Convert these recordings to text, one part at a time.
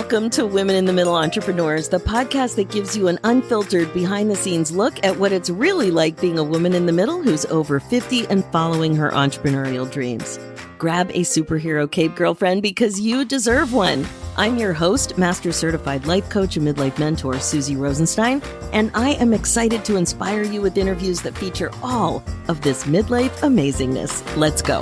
Welcome to Women in the Middle Entrepreneurs, the podcast that gives you an unfiltered, behind-the-scenes look at what it's really like being a woman in the middle who's over 50 and following her entrepreneurial dreams. Grab a superhero cape, girlfriend, because you deserve one. I'm your host, Master Certified Life Coach and Midlife Mentor, Suzy Rosenstein, and I am excited to inspire you with interviews that feature all of this midlife amazingness. Let's go.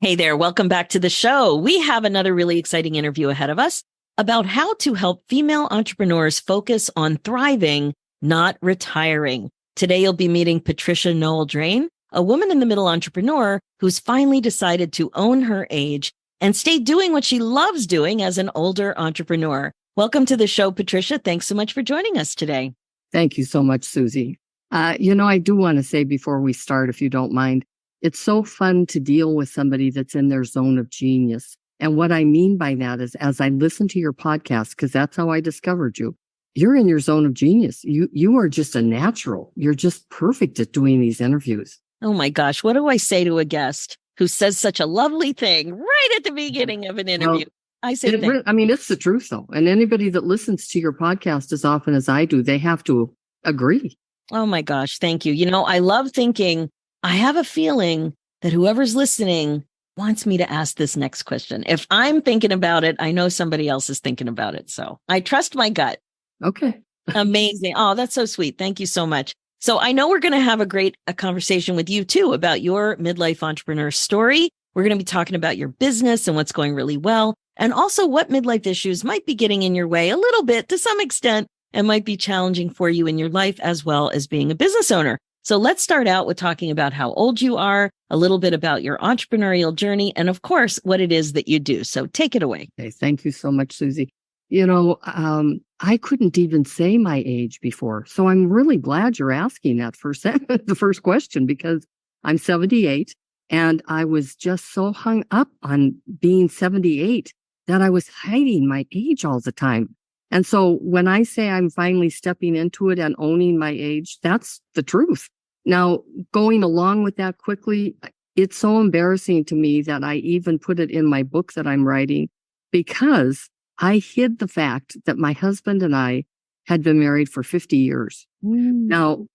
Hey there, welcome back to the show. We have another really exciting interview ahead of us about how to help female entrepreneurs focus on thriving, not retiring. Today, you'll be meeting Patricia Noel Drain, a woman in the middle entrepreneur who's finally decided to own her age and stay doing what she loves doing as an older entrepreneur. Welcome to the show, Patricia. Thanks so much for joining us today. Thank you so much, Suzy. I do want to say before we start, if you don't mind, it's so fun to deal with somebody that's in their zone of genius. And what I mean by that is, as I listen to your podcast, because that's how I discovered you, you're in your zone of genius. You are just a natural. You're just perfect at doing these interviews. Oh my gosh, what do I say to a guest who says such a lovely thing right at the beginning of an interview? I say, it's the truth though. And anybody that listens to your podcast as often as I do, they have to agree. Oh my gosh, thank you. You know, I love thinking, I have a feeling that whoever's listening wants me to ask this next question. If I'm thinking about it, I know somebody else is thinking about it. So I trust my gut. Okay. Amazing. Oh, that's so sweet. Thank you so much. So I know we're going to have a conversation with you too about your midlife entrepreneur story. We're going to be talking about your business and what's going really well, and also what midlife issues might be getting in your way a little bit to some extent and might be challenging for you in your life as well as being a business owner. So let's start out with talking about how old you are, a little bit about your entrepreneurial journey, and of course, what it is that you do. So take it away. Okay, thank you so much, Suzy. I couldn't even say my age before. So I'm really glad you're asking that the first question, because I'm 78 and I was just so hung up on being 78 that I was hiding my age all the time. And so when I say I'm finally stepping into it and owning my age, that's the truth. Now, going along with that quickly, it's so embarrassing to me that I even put it in my book that I'm writing, because I hid the fact that my husband and I had been married for 50 years. Now,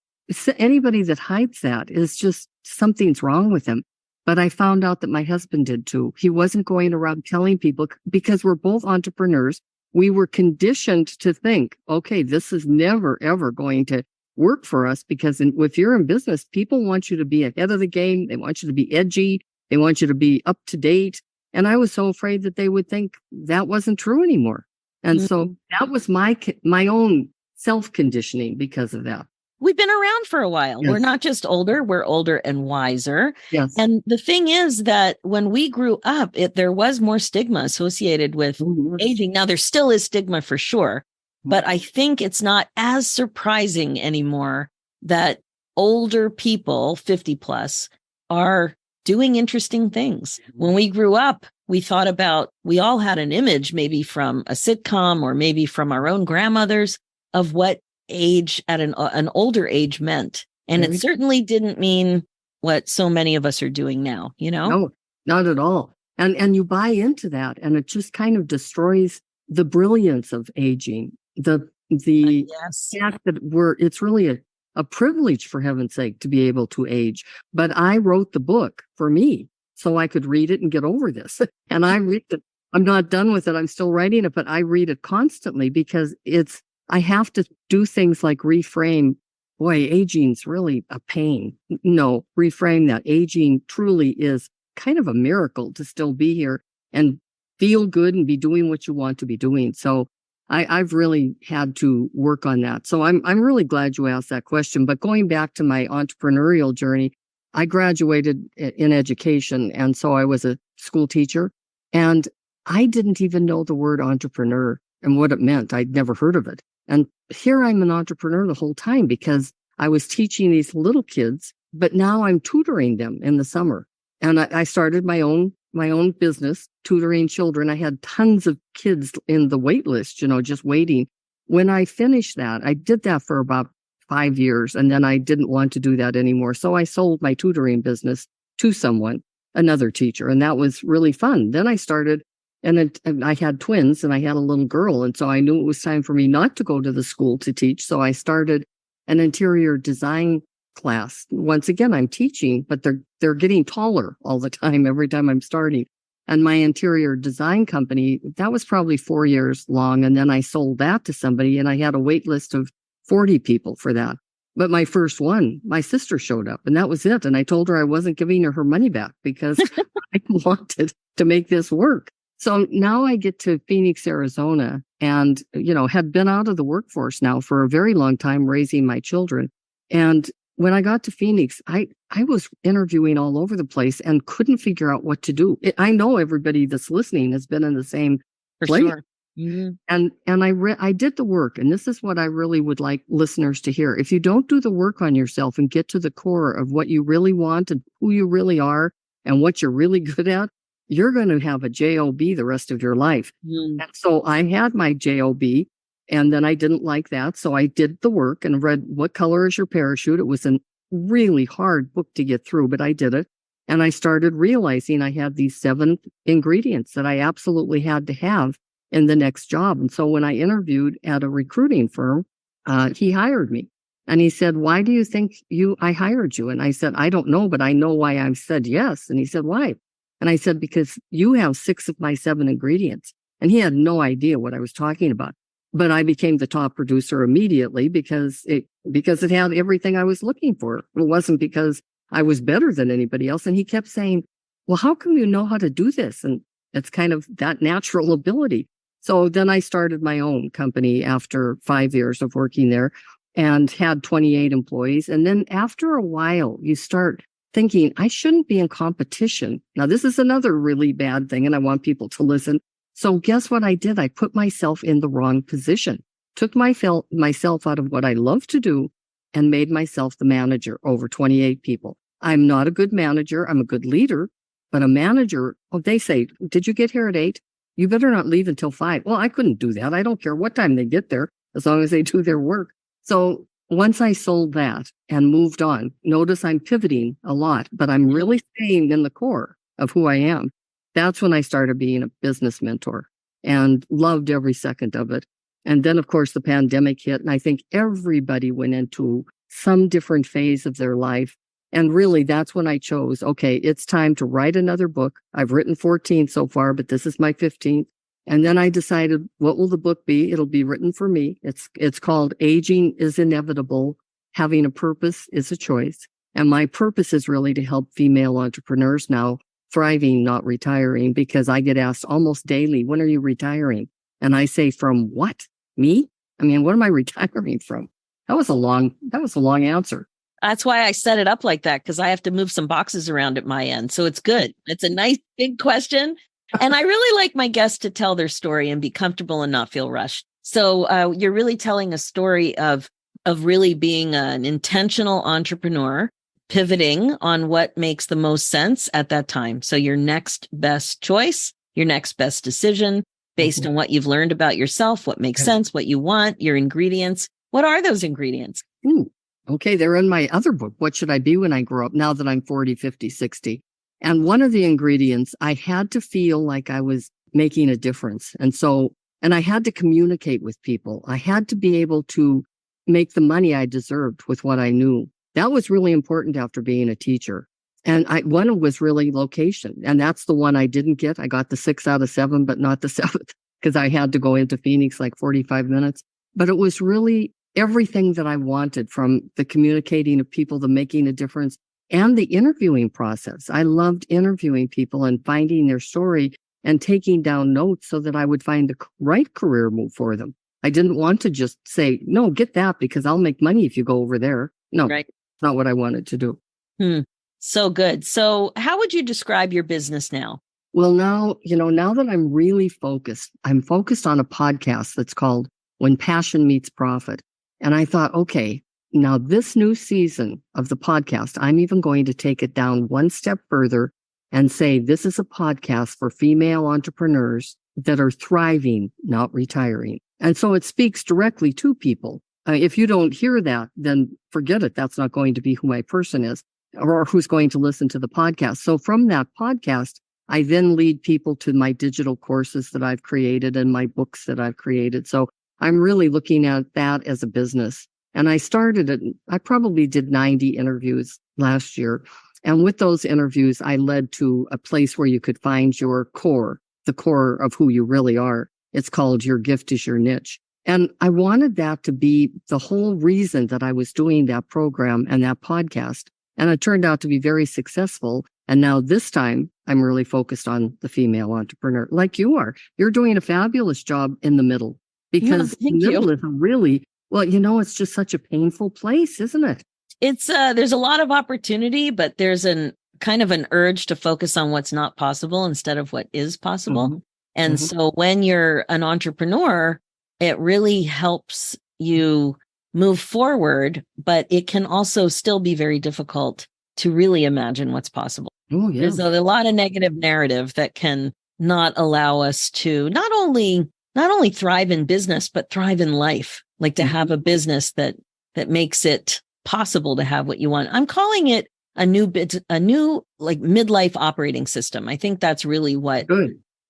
anybody that hides that is just something's wrong with him. But I found out that my husband did too. He wasn't going around telling people, because we're both entrepreneurs. We were conditioned to think, okay, this is never, ever going to work for us, because if you're in business, people want you to be ahead of the game. They want you to be edgy. They want you to be up to date. And I was so afraid that they would think that wasn't true anymore. And so that was my own self-conditioning because of that. We've been around for a while. Yes. We're not just older, we're older and wiser. Yes. And the thing is that when we grew up, there was more stigma associated with aging. Now, there still is stigma for sure, but I think it's not as surprising anymore that older people, 50 plus, are doing interesting things. When we grew up, we all had an image, maybe from a sitcom or maybe from our own grandmothers, of what age at an older age meant. And it certainly didn't mean what so many of us are doing now, you know? No, not at all. And you buy into that, and it just kind of destroys the brilliance of aging. The fact that it's really a privilege, for heaven's sake, to be able to age. But I wrote the book for me so I could read it and get over this. And I read it. I'm not done with it. I'm still writing it, but I read it constantly, because I have to do things like reframe. Boy, aging's really a pain. No, reframe that. Aging truly is kind of a miracle to still be here and feel good and be doing what you want to be doing. So I've really had to work on that. So I'm really glad you asked that question. But going back to my entrepreneurial journey, I graduated in education. And so I was a school teacher, and I didn't even know the word entrepreneur and what it meant. I'd never heard of it. And here I'm an entrepreneur the whole time, because I was teaching these little kids, but now I'm tutoring them in the summer. And I started my own business, tutoring children. I had tons of kids in the wait list, just waiting. When I finished that, I did that for about 5 years, and then I didn't want to do that anymore. So I sold my tutoring business to someone. another teacher. And that was really fun. Then I started, and I had twins and I had a little girl. And so I knew it was time for me not to go to the school to teach. So I started an interior design class. Once again, I'm teaching, but they're getting taller all the time, every time I'm starting. And my interior design company, that was probably 4 years long. And then I sold that to somebody, and I had a wait list of 40 people for that. But my first one, my sister showed up, and that was it. And I told her I wasn't giving her money back because I wanted to make this work. So now I get to Phoenix, Arizona, and, had been out of the workforce now for a very long time raising my children. And when I got to Phoenix, I was interviewing all over the place and couldn't figure out what to do. I know everybody that's listening has been in the same place. Sure. Mm-hmm. And I did the work, and this is what I really would like listeners to hear. If you don't do the work on yourself and get to the core of what you really want and who you really are and what you're really good at, you're going to have a job the rest of your life. And so I had my job, and then I didn't like that. So I did the work and read What Color Is Your Parachute? It was a really hard book to get through, but I did it. And I started realizing I had these 7 ingredients that I absolutely had to have in the next job. And so when I interviewed at a recruiting firm, he hired me. And he said, "Why do you think I hired you?" And I said, "I don't know, but I know why I've said yes." And he said, "Why?" And I said, "Because you have 6 of my 7 ingredients." And he had no idea what I was talking about. But I became the top producer immediately because it had everything I was looking for. It wasn't because I was better than anybody else. And he kept saying, "Well, how come you know how to do this?" And it's kind of that natural ability. So then I started my own company after 5 years of working there and had 28 employees. And then after a while, you start thinking, I shouldn't be in competition. Now, this is another really bad thing, and I want people to listen. So guess what I did? I put myself in the wrong position, took myself out of what I love to do, and made myself the manager over 28 people. I'm not a good manager. I'm a good leader, but a manager, they say, "Did you get here at 8? You better not leave until 5. Well, I couldn't do that. I don't care what time they get there, as long as they do their work. So once I sold that and moved on, notice I'm pivoting a lot, but I'm really staying in the core of who I am. That's when I started being a business mentor and loved every second of it. And then, of course, the pandemic hit, and I think everybody went into some different phase of their life. And really, that's when I chose, okay, it's time to write another book. I've written 14 so far, but this is my 15th. And then I decided, what will the book be? It'll be written for me. It's called Aging is Inevitable. Having a Purpose is a Choice. And my purpose is really to help female entrepreneurs now thriving, not retiring, because I get asked almost daily, when are you retiring? And I say, from what? Me? I mean, what am I retiring from? That was a long answer. That's why I set it up like that, because I have to move some boxes around at my end. So it's good. It's a nice big question. And I really like my guests to tell their story and be comfortable and not feel rushed. So you're really telling a story of really being an intentional entrepreneur, pivoting on what makes the most sense at that time. So your next best choice, your next best decision based on what you've learned about yourself, what makes sense, what you want, your ingredients. What are those ingredients? Okay, they're in my other book, What Should I Be When I Grow Up, now that I'm 40, 50, 60. And one of the ingredients, I had to feel like I was making a difference. And I had to communicate with people. I had to be able to make the money I deserved with what I knew. That was really important after being a teacher. And one was really location. And that's the one I didn't get. I got the 6 out of 7, but not the 7th, because I had to go into Phoenix like 45 minutes. But it was really everything that I wanted, from the communicating of people, the making a difference, and the interviewing process. I loved interviewing people and finding their story and taking down notes so that I would find the right career move for them. I didn't want to just say, "No, get that because I'll make money if you go over there." No, right. That's not what I wanted to do. So good. So how would you describe your business now? Well, now that I'm really focused, I'm focused on a podcast that's called When Passion Meets Profit. And I thought, okay, now this new season of the podcast, I'm even going to take it down one step further and say, this is a podcast for female entrepreneurs that are thriving, not retiring. And so it speaks directly to people. If you don't hear that, then forget it. That's not going to be who my person is. or who's going to listen to the podcast. So from that podcast, I then lead people to my digital courses that I've created and my books that I've created. So I'm really looking at that as a business. And I probably did 90 interviews last year. And with those interviews, I led to a place where you could find your core, the core of who you really are. It's called Your Gift is Your Niche. And I wanted that to be the whole reason that I was doing that program and that podcast. And it turned out to be very successful. And now this time I'm really focused on the female entrepreneur like you are. You're doing a fabulous job in the middle, because the middle is really, well, it's just such a painful place, isn't it? It's there's a lot of opportunity, but there's an kind of an urge to focus on what's not possible instead of what is possible. Mm-hmm. And so when you're an entrepreneur, it really helps you move forward, but it can also still be very difficult to really imagine what's possible. Oh, yeah. There's a lot of negative narrative that can not allow us to not only thrive in business, but thrive in life, like to have a business that makes it possible to have what you want. I'm calling it a new like midlife operating system. I think that's really what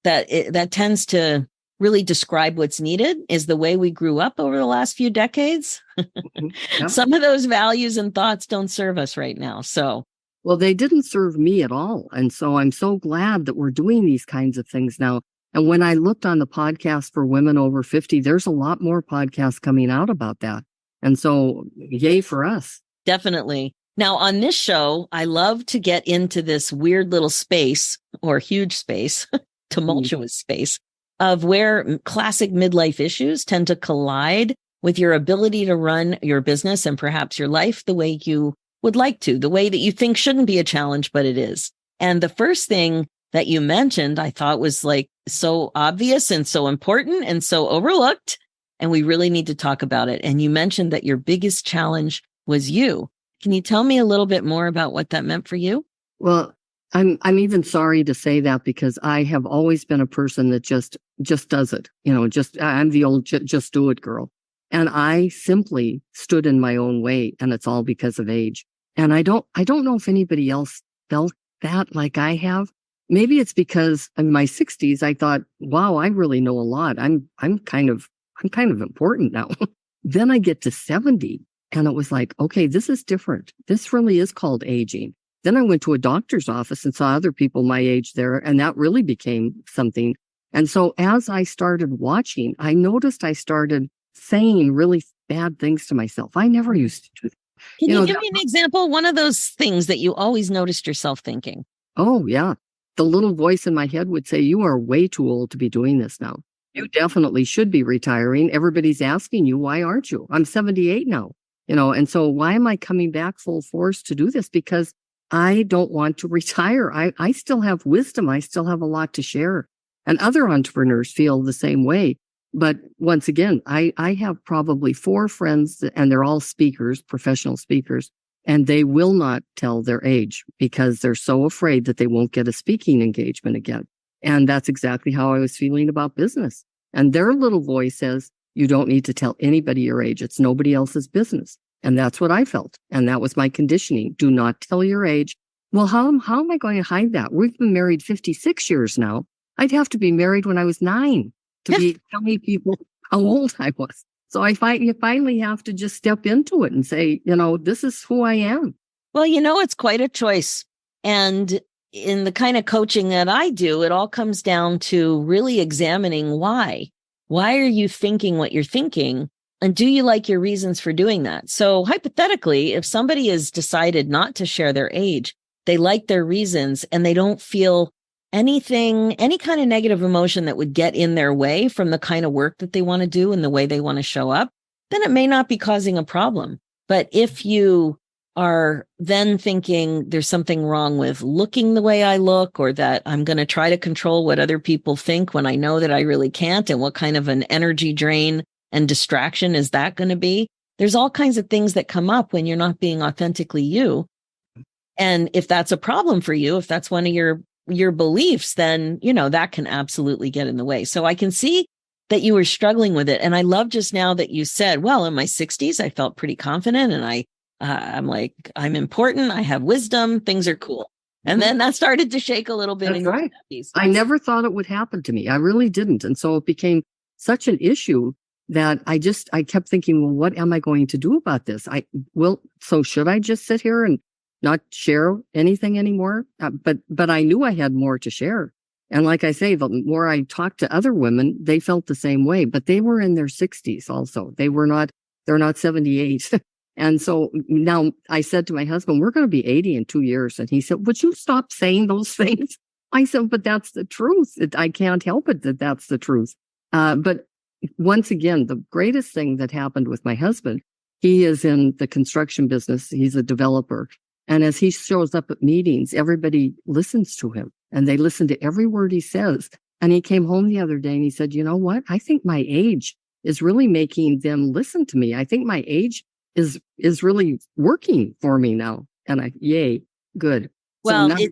that tends to really describe what's needed, is the way we grew up over the last few decades. Yep. Some of those values and thoughts don't serve us right now. So, well, they didn't serve me at all. And so I'm so glad that we're doing these kinds of things now. And when I looked on the podcast for women over 50, there's a lot more podcasts coming out about that. And so yay for us. Definitely. Now, on this show, I love to get into this weird little space, or huge space, tumultuous space, of where classic midlife issues tend to collide with your ability to run your business and perhaps your life the way you would like to, the way that you think shouldn't be a challenge, but it is. And the first thing that you mentioned, I thought was like so obvious and so important and so overlooked, and we really need to talk about it. And you mentioned that your biggest challenge was you. Can you tell me a little bit more about what that meant for you? Well, I'm even sorry to say that, because I have always been a person that just does it. I'm the old just do it girl. And I simply stood in my own way, and it's all because of age. And I don't know if anybody else felt that like I have. Maybe it's because in my 60s I thought, wow, I really know a lot. I'm kind of important now. Then I get to 70 and it was like, okay, this is different. This really is called aging. Then I went to a doctor's office and saw other people my age there, and that really became something. And so as I started watching, I noticed I started saying really bad things to myself. I never used to do that. Can you give me an example? One of those things that you always noticed yourself thinking. Oh, yeah. The little voice in my head would say, you are way too old to be doing this now. You definitely should be retiring. Everybody's asking you, why aren't you? I'm 78 now. And so why am I coming back full force to do this? Because I don't want to retire. I still have wisdom. I still have a lot to share. And other entrepreneurs feel the same way. But once again, I have probably 4 friends, and they're all speakers, professional speakers, and they will not tell their age because they're so afraid that they won't get a speaking engagement again. And that's exactly how I was feeling about business. And their little voice says, you don't need to tell anybody your age. It's nobody else's business. And that's what I felt. And that was my conditioning. Do not tell your age. Well, how am I going to hide that? We've been married 56 years now. I'd have to be married when I was 9 to be telling people how old I was. So you finally have to just step into it and say, this is who I am. Well, it's quite a choice. And in the kind of coaching that I do, it all comes down to really examining why. Why are you thinking what you're thinking? And do you like your reasons for doing that? So hypothetically, if somebody has decided not to share their age, they like their reasons and they don't feel any kind of negative emotion that would get in their way from the kind of work that they want to do and the way they want to show up, then it may not be causing a problem. But if you are then thinking there's something wrong with looking the way I look, or that I'm going to try to control what other people think when I know that I really can't, and what kind of an energy drain and distraction is that going to be? There's all kinds of things that come up when you're not being authentically you. And if that's a problem for you, if that's one of your beliefs, then, that can absolutely get in the way. So I can see that you were struggling with it. And I love just now that you said, well, in my 60s, I felt pretty confident and I I'm like, I'm important. I have wisdom. Things are cool. And then that started to shake a little bit. That's right. I never thought it would happen to me. I really didn't. And so it became such an ip that I kept thinking, well, what am I going to do about this? So should I just sit here and not share anything anymore? But I knew I had more to share. And like I say, the more I talked to other women, they felt the same way, but they were in their 60s also. They're not 78. And so now I said to my husband, we're going to be 80 in 2 years. And he said, would you stop saying those things? I said, but that's the truth. I can't help it that that's the truth. But once again, the greatest thing that happened with my husband, he is in the construction business. He's a developer. And as he shows up at meetings, everybody listens to him and they listen to every word he says. And he came home the other day and he said, you know what? I think my age is really making them listen to me. I think my age is really working for me now. And yay, good. Well, so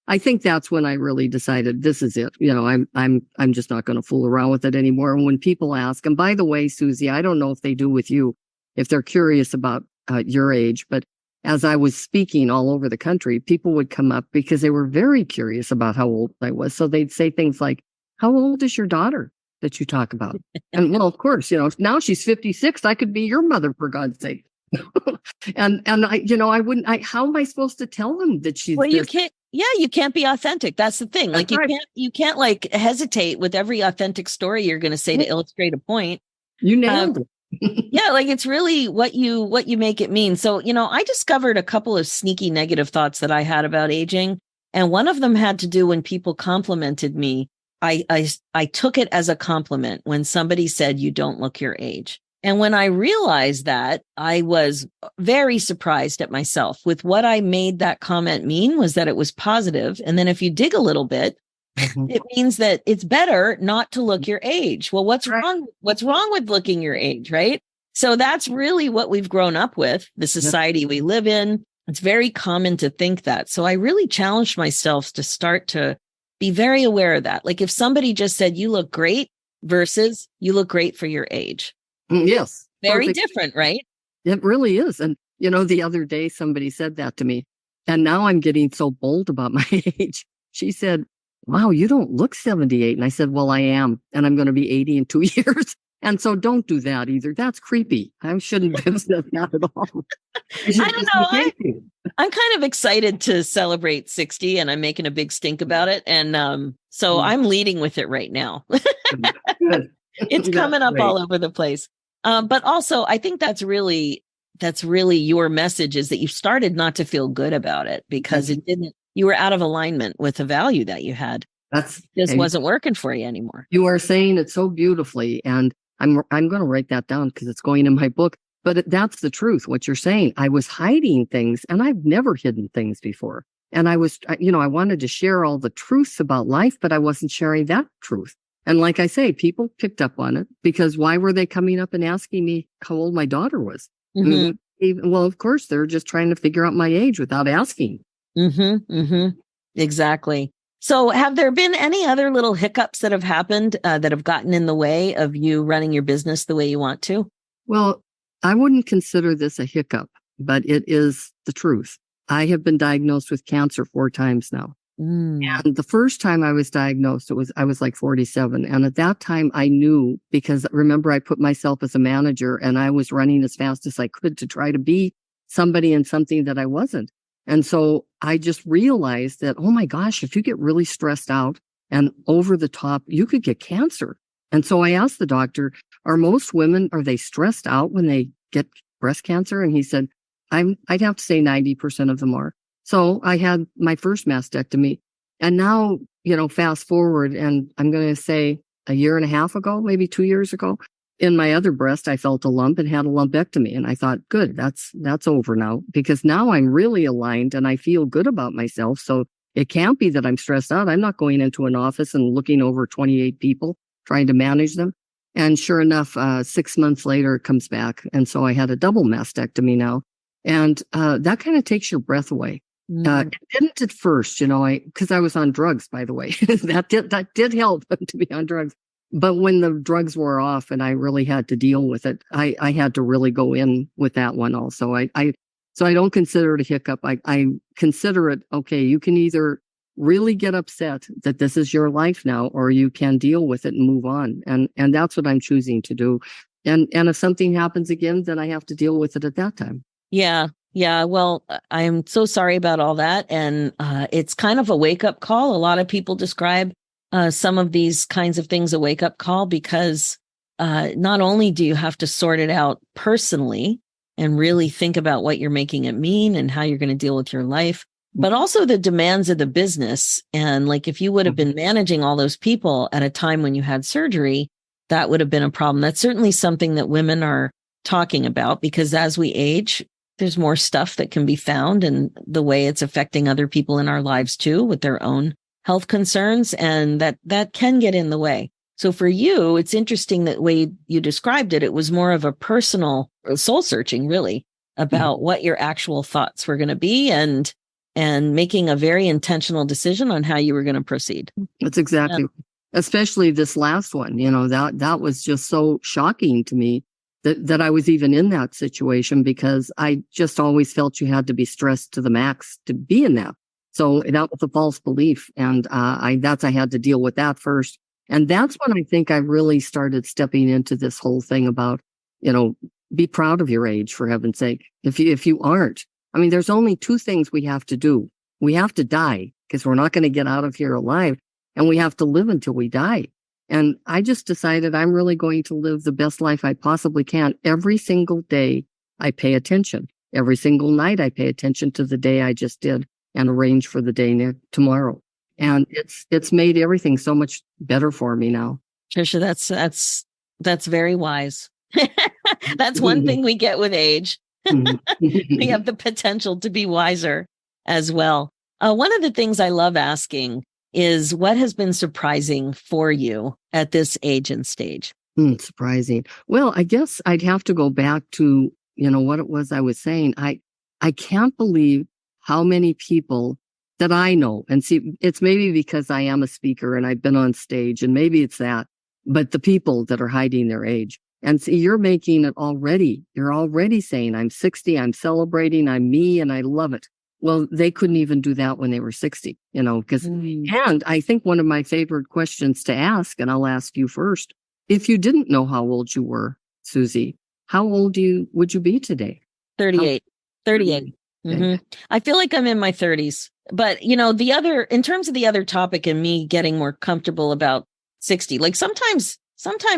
I think that's when I really decided this is it. You know, I'm just not going to fool around with it anymore. And when people ask, and by the way, Suzy, I don't know if they do with you, if they're curious about your age, but as I was speaking all over the country, people would come up because they were very curious about how old I was. So they'd say things like, how old is your daughter that you talk about? And well, of course, now she's 56. I could be your mother, for God's sake. and how am I supposed to tell them that she's you can't. Yeah, you can't be authentic. That's the thing. Like you can't like hesitate with every authentic story you're going to say to illustrate a point. You nailed it. Yeah, like it's really what you make it mean. So, I discovered a couple of sneaky negative thoughts that I had about aging. And one of them had to do when people complimented me. I took it as a compliment when somebody said, you don't look your age. And when I realized that, I was very surprised at myself with what I made that comment mean was that it was positive. And then if you dig a little bit, it means that it's better not to look your age. Well, what's wrong? What's wrong with looking your age, right? So that's really what we've grown up with, the society we live in. It's very common to think that. So I really challenged myself to start to be very aware of that. Like if somebody just said, you look great versus you look great for your age. Yes. Very Perfect. different, right? It really is. And, the other day somebody said that to me and now I'm getting so bold about my age. She said, wow, you don't look 78. And I said, well, I am. And I'm going to be 80 in 2 years. And so don't do that either. That's creepy. I shouldn't have said that at all. I don't know. I'm kind of excited to celebrate 60 and I'm making a big stink about it. And so I'm leading with it right now. Good. It's coming up all over the place. But also I think that's really your message is that you started not to feel good about it because you were out of alignment with the value that you had. Just wasn't working for you anymore. You are saying it so beautifully. And I'm going to write that down because it's going in my book. But that's the truth. What you're saying, I was hiding things and I've never hidden things before. And I wanted to share all the truths about life, but I wasn't sharing that truth. And like I say, people picked up on it because why were they coming up and asking me how old my daughter was? Mm-hmm. Well, of course, they're just trying to figure out my age without asking. Mm-hmm. Mm-hmm. Exactly. So have there been any other little hiccups that have happened that have gotten in the way of you running your business the way you want to? Well, I wouldn't consider this a hiccup, but it is the truth. I have been diagnosed with cancer 4 times now. And the first time I was diagnosed, I was like 47. And at that time I knew, because remember, I put myself as a manager and I was running as fast as I could to try to be somebody in something that I wasn't. And so I just realized that, oh my gosh, if you get really stressed out and over the top, you could get cancer. And so I asked the doctor, are most women, are they stressed out when they get breast cancer? And he said, I'd have to say 90% of them are. So I had my first mastectomy. And now, fast forward, and I'm going to say a year and a half ago, maybe 2 years ago, in my other breast, I felt a lump and had a lumpectomy. And I thought, good, that's over now, because now I'm really aligned and I feel good about myself. So it can't be that I'm stressed out. I'm not going into an office and looking over 28 people, trying to manage them. And sure enough, 6 months later, it comes back. And so I had a double mastectomy now. And that kind of takes your breath away. It didn't at first, because I was on drugs, by the way. that did help to be on drugs. But when the drugs wore off and I really had to deal with it, I had to really go in with that one also. I So I don't consider it a hiccup. I consider it, okay, you can either really get upset that this is your life now, or you can deal with it and move on. And that's what I'm choosing to do. And if something happens again, then I have to deal with it at that time. Yeah. Yeah. Well, I'm so sorry about all that. And it's kind of a wake up call. A lot of people describe some of these kinds of things a wake up call, because not only do you have to sort it out personally and really think about what you're making it mean and how you're going to deal with your life, but also the demands of the business. And like, if you would have been managing all those people at a time when you had surgery, that would have been a problem. That's certainly something that women are talking about, because as we age, there's more stuff that can be found, and the way it's affecting other people in our lives too, with their own health concerns, and that can get in the way. So for you, it's interesting that way you described it. It was more of a personal soul searching, really, about what your actual thoughts were going to be, and making a very intentional decision on how you were going to proceed. That's exactly, especially this last one. That was just so shocking to me that I was even in that situation, because I just always felt you had to be stressed to the max to be in that. So that was a false belief. And I had to deal with that first. And that's when I think I really started stepping into this whole thing about, be proud of your age, for heaven's sake. If you aren't, I mean, there's only two things we have to do. We have to die, because we're not going to get out of here alive, and we have to live until we die. And I just decided I'm really going to live the best life I possibly can. Every single day I pay attention. Every single night I pay attention to the day I just did and arrange for the day tomorrow. And it's made everything so much better for me now. Tricia, that's very wise. That's one thing we get with age. We have the potential to be wiser as well. One of the things I love asking is, what has been surprising for you at this age and stage? Surprising. Well, I guess I'd have to go back to, what it was I was saying. I can't believe how many people that I know, and see, it's maybe because I am a speaker and I've been on stage, and maybe it's that, but the people that are hiding their age. And see, you're making it already. You're already saying, I'm 60, I'm celebrating, I'm me, and I love it. Well, they couldn't even do that when they were 60, because, and I think one of my favorite questions to ask, and I'll ask you first, if you didn't know how old you were, Suzy, how old would you be today? 38. 38. Okay. I feel like I'm in my 30s, but in terms of the other topic and me getting more comfortable about 60, like sometimes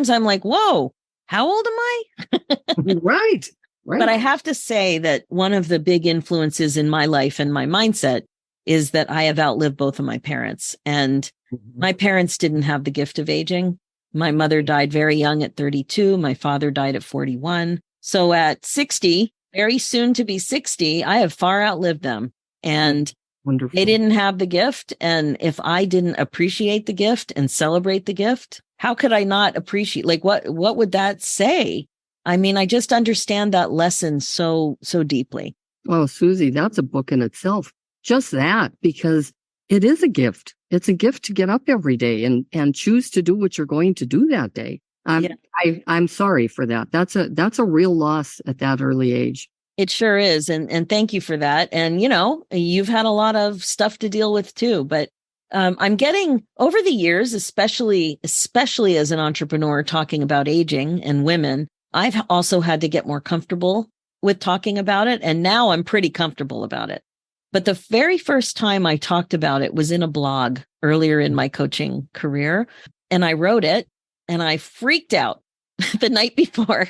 I'm like, whoa, how old am I? Right. But I have to say that one of the big influences in my life and my mindset is that I have outlived both of my parents. And my parents didn't have the gift of aging. My mother died very young at 32. My father died at 41. So at 60, very soon to be 60, I have far outlived them. And wonderful. They didn't have the gift. And if I didn't appreciate the gift and celebrate the gift, how could I not appreciate? Like, what would that say? I mean, I just understand that lesson so deeply. Oh, Suzy, that's a book in itself. Just that, because it is a gift. It's a gift to get up every day and choose to do what you're going to do that day. I'm sorry for that. That's a real loss at that early age. It sure is. And thank you for that. And, you've had a lot of stuff to deal with too, but I'm getting over the years, especially as an entrepreneur talking about aging and women, I've also had to get more comfortable with talking about it. And now I'm pretty comfortable about it. But the very first time I talked about it was in a blog earlier in my coaching career. And I wrote it and I freaked out the night before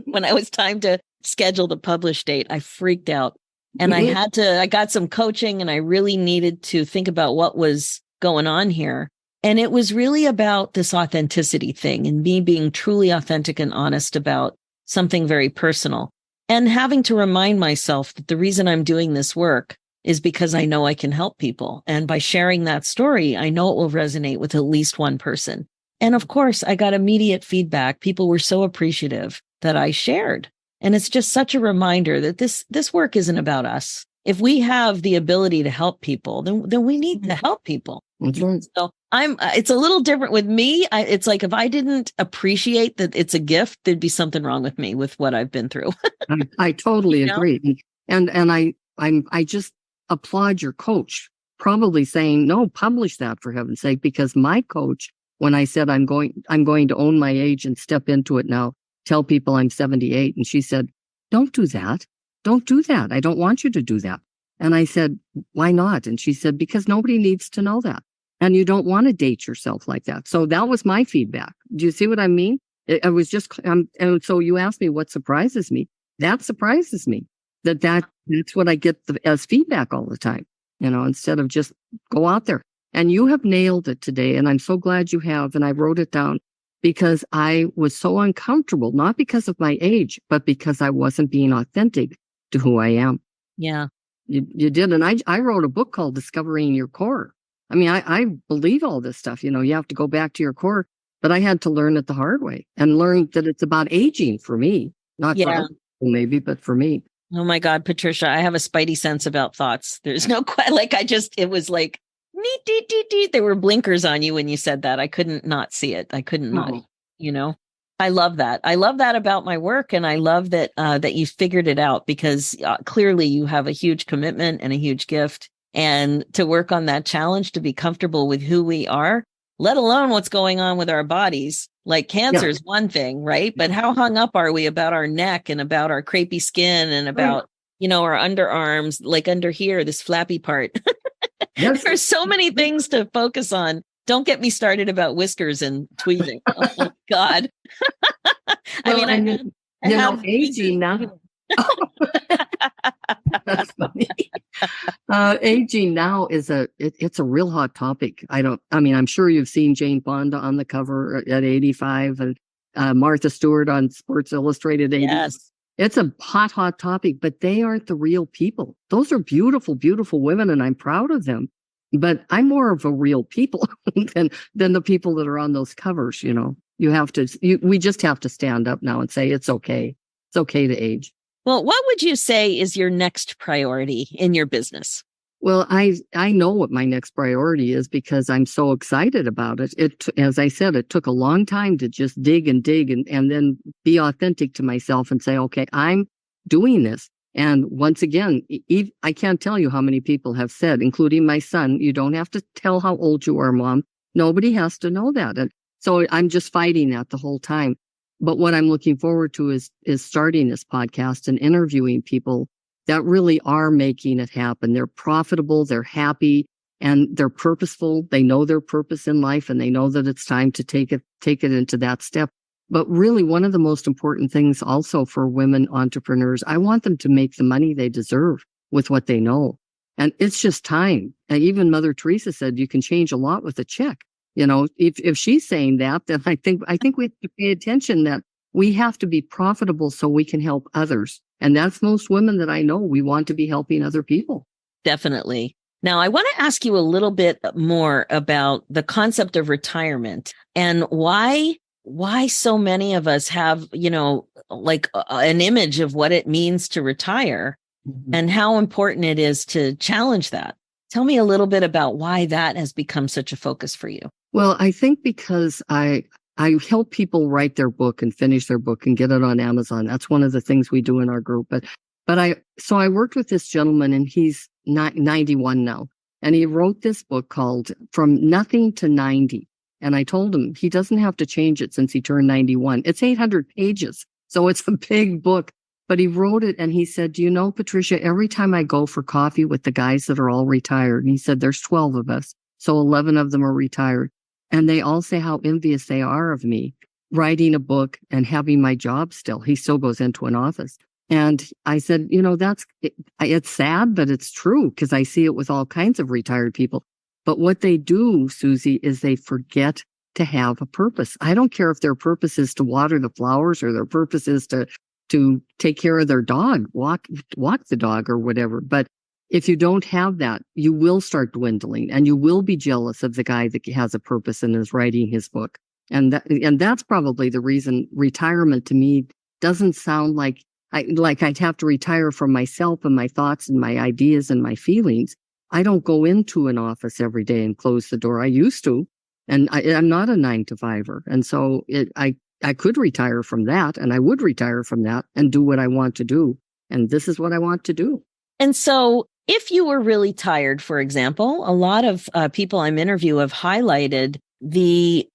when it was time to schedule the publish date. I freaked out and I got some coaching and I really needed to think about what was going on here. And it was really about this authenticity thing and me being truly authentic and honest about something very personal and having to remind myself that the reason I'm doing this work is because I know I can help people. And by sharing that story, I know it will resonate with at least one person. And of course, I got immediate feedback. People were so appreciative that I shared. And it's just such a reminder that this work isn't about us. If we have the ability to help people, then we need to help people. Mm-hmm. So it's a little different with me. It's like, if I didn't appreciate that it's a gift, there'd be something wrong with me with what I've been through. I totally agree. And I just applaud your coach, probably saying, no, publish that for heaven's sake, because my coach, when I said I'm going to own my age and step into it now, tell people I'm 78. And she said, don't do that. Don't do that. I don't want you to do that. And I said, why not? And she said, because nobody needs to know that. And you don't want to date yourself like that. So that was my feedback. Do you see what I mean? I was just, and so you asked me what surprises me. That surprises me. That's what I get as feedback all the time, instead of just go out there. And you have nailed it today. And I'm so glad you have. And I wrote it down because I was so uncomfortable, not because of my age, but because I wasn't being authentic to who I am. Yeah. You did. And I wrote a book called Discovering Your Core. I mean, I believe all this stuff, you have to go back to your core, but I had to learn it the hard way and learn that it's about aging for me, not for other people maybe, but for me. Oh my God, Patricia, I have a spidey sense about thoughts. There's no it was like, there were blinkers on you when you said that. I couldn't not see it. I couldn't not, I love that. I love that about my work. And I love that, that you figured it out because clearly you have a huge commitment and a huge gift. And to work on that challenge, to be comfortable with who we are, let alone what's going on with our bodies. Like cancer is one thing, right? But how hung up are we about our neck and about our crepey skin and about, our underarms, like under here, this flappy part. Yes. There's so many things to focus on. Don't get me started about whiskers and tweezing. Oh my God. Aging now. That's funny. Aging now is it's a real hot topic. I'm sure you've seen Jane Fonda on the cover at 85 and Martha Stewart on Sports Illustrated 80. Yes. It's a hot topic, but they aren't the real people. Those are beautiful, beautiful women, and I'm proud of them. But I'm more of a real people than the people that are on those covers. We just have to stand up now and say it's okay. It's okay to age. Well, what would you say is your next priority in your business? Well, I know what my next priority is because I'm so excited about it. As I said, it took a long time to just dig and then be authentic to myself and say, okay, I'm doing this. And once again, I can't tell you how many people have said, including my son, you don't have to tell how old you are, Mom. Nobody has to know that. And so I'm just fighting that the whole time. But what I'm looking forward to is starting this podcast and interviewing people that really are making it happen. They're profitable, they're happy, and they're purposeful. They know their purpose in life, and they know that it's time to take it into that step. But really, one of the most important things also for women entrepreneurs, I want them to make the money they deserve with what they know. And it's just time. And even Mother Teresa said, you can change a lot with a check. If she's saying that, then I think we have to pay attention that we have to be profitable so we can help others. And that's most women that I know. We want to be helping other people. Definitely. Now, I want to ask you a little bit more about the concept of retirement and why so many of us have, an image of what it means to retire and how important it is to challenge that. Tell me a little bit about why that has become such a focus for you. Well, I think because I help people write their book and finish their book and get it on Amazon. That's one of the things we do in our group. But I worked with this gentleman, and he's 91 now. And he wrote this book called From Nothing to 90. And I told him he doesn't have to change it since he turned 91. It's 800 pages. So it's a big book. But he wrote it and he said, Patricia, every time I go for coffee with the guys that are all retired, and he said, there's 12 of us. So 11 of them are retired. And they all say how envious they are of me writing a book and having my job still. He still goes into an office. And I said, it's sad, but it's true because I see it with all kinds of retired people. But what they do, Suzy, is they forget to have a purpose. I don't care if their purpose is to water the flowers or their purpose is to take care of their dog, walk the dog or whatever. But if you don't have that, you will start dwindling and you will be jealous of the guy that has a purpose and is writing his book. And that's probably the reason retirement to me doesn't sound like I'd have to retire from myself and my thoughts and my ideas and my feelings. I don't go into an office every day and close the door. I used to, and I'm not a 9-to-5er. And so I could retire from that, and I would retire from that and do what I want to do. and this is what I want to do. And so if you were really tired, for example, a lot of people I'm interviewing have highlighted the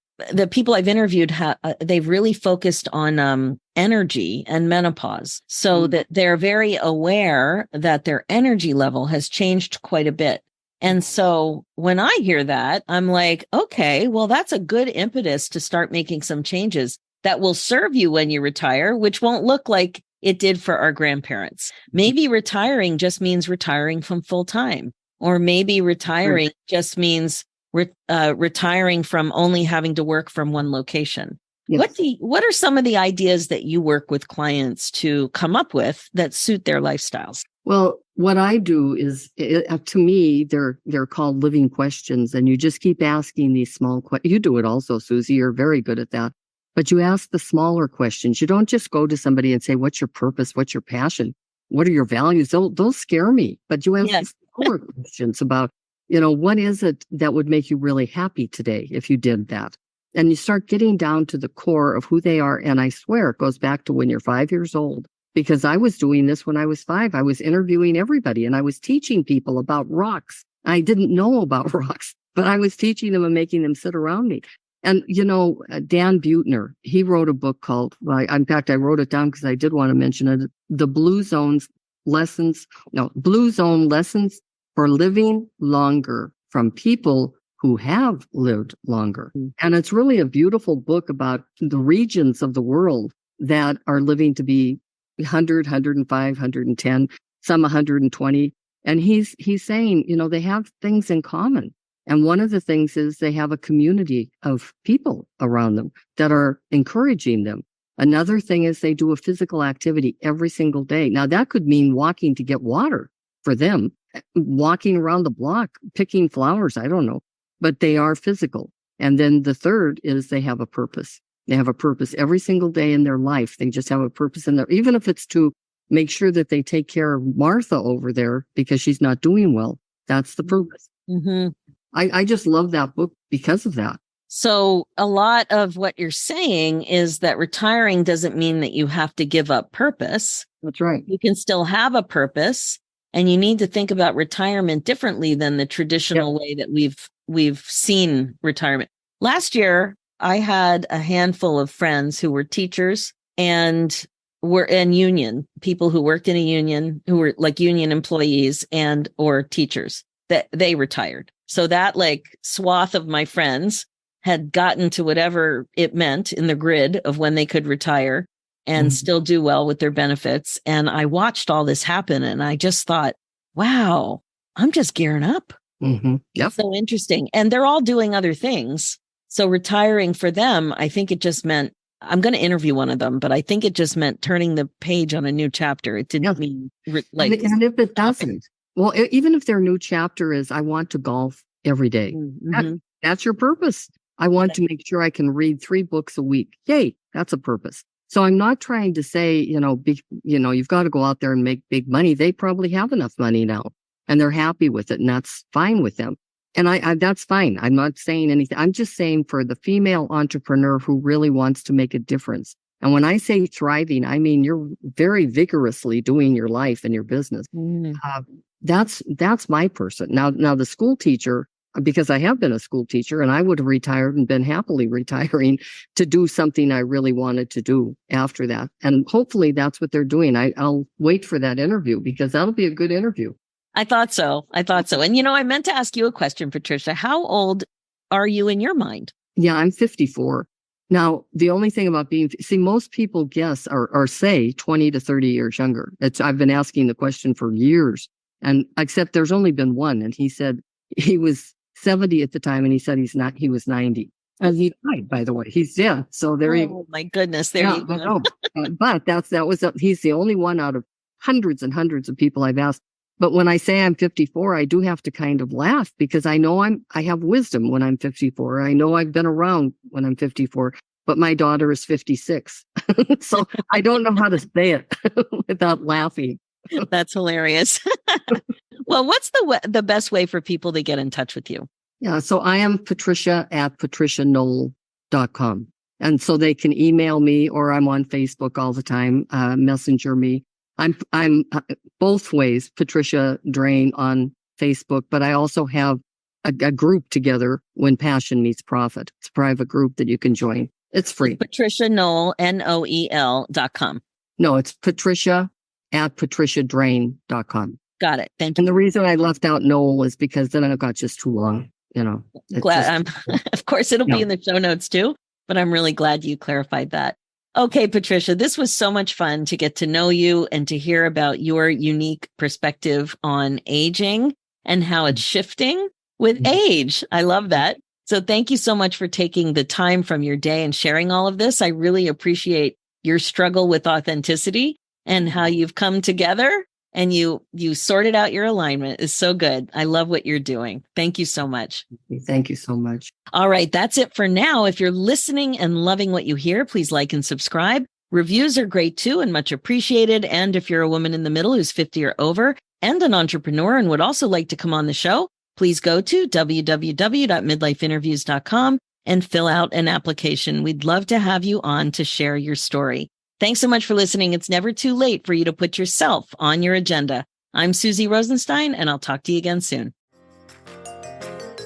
people I've interviewed, they've really focused on energy and menopause, so that they're very aware that their energy level has changed quite a bit. And so when I hear that, I'm like, okay, well, that's a good impetus to start making some changes that will serve you when you retire, which won't look like it did for our grandparents. Maybe retiring just means retiring from full time, or maybe retiring just means retiring from only having to work from one location. Yes. What are some of the ideas that you work with clients to come up with that suit their lifestyles? Well, what I do is, to me, they're called living questions, and you just keep asking these small questions. You do it also, Suzy. You're very good at that. But you ask the smaller questions. You don't just go to somebody and say, "What's your purpose? What's your passion? What are your values?" Those scare me. But you ask the smaller questions about, what is it that would make you really happy today if you did that? And you start getting down to the core of who they are. And I swear it goes back to when you're 5 years old. Because I was doing this when I was 5. I was interviewing everybody and I was teaching people about rocks. I didn't know about rocks, but I was teaching them and making them sit around me. And, Dan Buettner, he wrote a book called, in fact, I wrote it down because I did want to mention it, the Blue Zone Lessons for Living Longer, from people who have lived longer. And it's really a beautiful book about the regions of the world that are living to be 100, 105, 110, some 120. And he's saying, they have things in common. And one of the things is they have a community of people around them that are encouraging them. Another thing is they do a physical activity every single day. Now, that could mean walking to get water for them, walking around the block, picking flowers, I don't know, but they are physical. And then the third is they have a purpose. They have a purpose every single day in their life. They just have a purpose in there, even if it's to make sure that they take care of Martha over there because she's not doing well. That's the purpose. Mm-hmm. I just love that book because of that. So a lot of what you're saying is that retiring doesn't mean that you have to give up purpose. That's right. You can still have a purpose, and you need to think about retirement differently than the traditional way that we've seen retirement. Last year, I had a handful of friends who were teachers and were in union, people who worked in a union, who were like union employees and or teachers, that they retired. So that swath of my friends had gotten to whatever it meant in the grid of when they could retire and still do well with their benefits. And I watched all this happen and I just thought, wow, I'm just gearing up. Mm-hmm. Yep. So interesting. And they're all doing other things. So retiring for them, I think it just meant, I'm going to interview one of them, but I think it just meant turning the page on a new chapter. It didn't mean and if it doesn't, well, even if their new chapter is, I want to golf every day, that's your purpose. I want to make sure I can read 3 books a week. Yay, that's a purpose. So I'm not trying to say, you've got to go out there and make big money. They probably have enough money now and they're happy with it, and that's fine with them. And I that's fine. I'm not saying anything. I'm just saying for the female entrepreneur who really wants to make a difference. And when I say thriving, I mean you're very vigorously doing your life and your business. That's my person. Now the school teacher, because I have been a school teacher and I would have retired and been happily retiring to do something I really wanted to do after that. And hopefully that's what they're doing. I'll wait for that interview because that'll be a good interview. I thought so. And, I meant to ask you a question, Patricia. How old are you in your mind? Yeah, I'm 54. Now, the only thing about most people guess or say 20 to 30 years younger. I've been asking the question for years, and except there's only been one. And he said he was 70 at the time, and he said he was 90. And he died, by the way. He's dead. So there you go. Oh, my goodness. There you go. But he's the only one out of hundreds and hundreds of people I've asked. But when I say I'm 54, I do have to kind of laugh because I know I have wisdom when I'm 54. I know I've been around when I'm 54, but my daughter is 56. So I don't know how to say it without laughing. That's hilarious. Well, what's the best way for people to get in touch with you? Yeah, so I am Patricia at patricianoel.com. And so they can email me, or I'm on Facebook all the time, messenger me. I'm both ways, Patricia Drain on Facebook, but I also have a group together, When Passion Meets Profit. It's a private group that you can join. It's free. Patricia Noel, Noel.com. No, it's Patricia at patriciadrain.com. Got it. Thank you. And the reason I left out Noel is because then it got just too long, you know. Glad of course, it'll be in the show notes too, but I'm really glad you clarified that. Okay, Patricia, this was so much fun to get to know you and to hear about your unique perspective on aging and how it's shifting with age. I love that. So thank you so much for taking the time from your day and sharing all of this. I really appreciate your struggle with authenticity and how you've come together and you sorted out your alignment. Is so good. I love what you're doing. Thank you so much. Thank you so much. All right. That's it for now. If you're listening and loving what you hear, please like and subscribe. Reviews are great too and much appreciated. And if you're a woman in the middle who's 50 or over and an entrepreneur and would also like to come on the show, please go to www.midlifeinterviews.com and fill out an application. We'd love to have you on to share your story. Thanks so much for listening. It's never too late for you to put yourself on your agenda. I'm Suzy Rosenstein, and I'll talk to you again soon.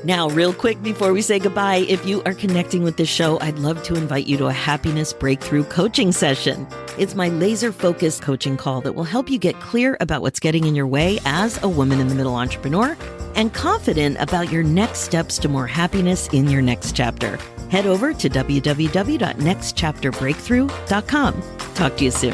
Now, real quick before we say goodbye, if you are connecting with this show, I'd love to invite you to a happiness breakthrough coaching session. It's my laser-focused coaching call that will help you get clear about what's getting in your way as a woman in the middle entrepreneur and confident about your next steps to more happiness in your next chapter. Head over to www.nextchapterbreakthrough.com. Talk to you soon.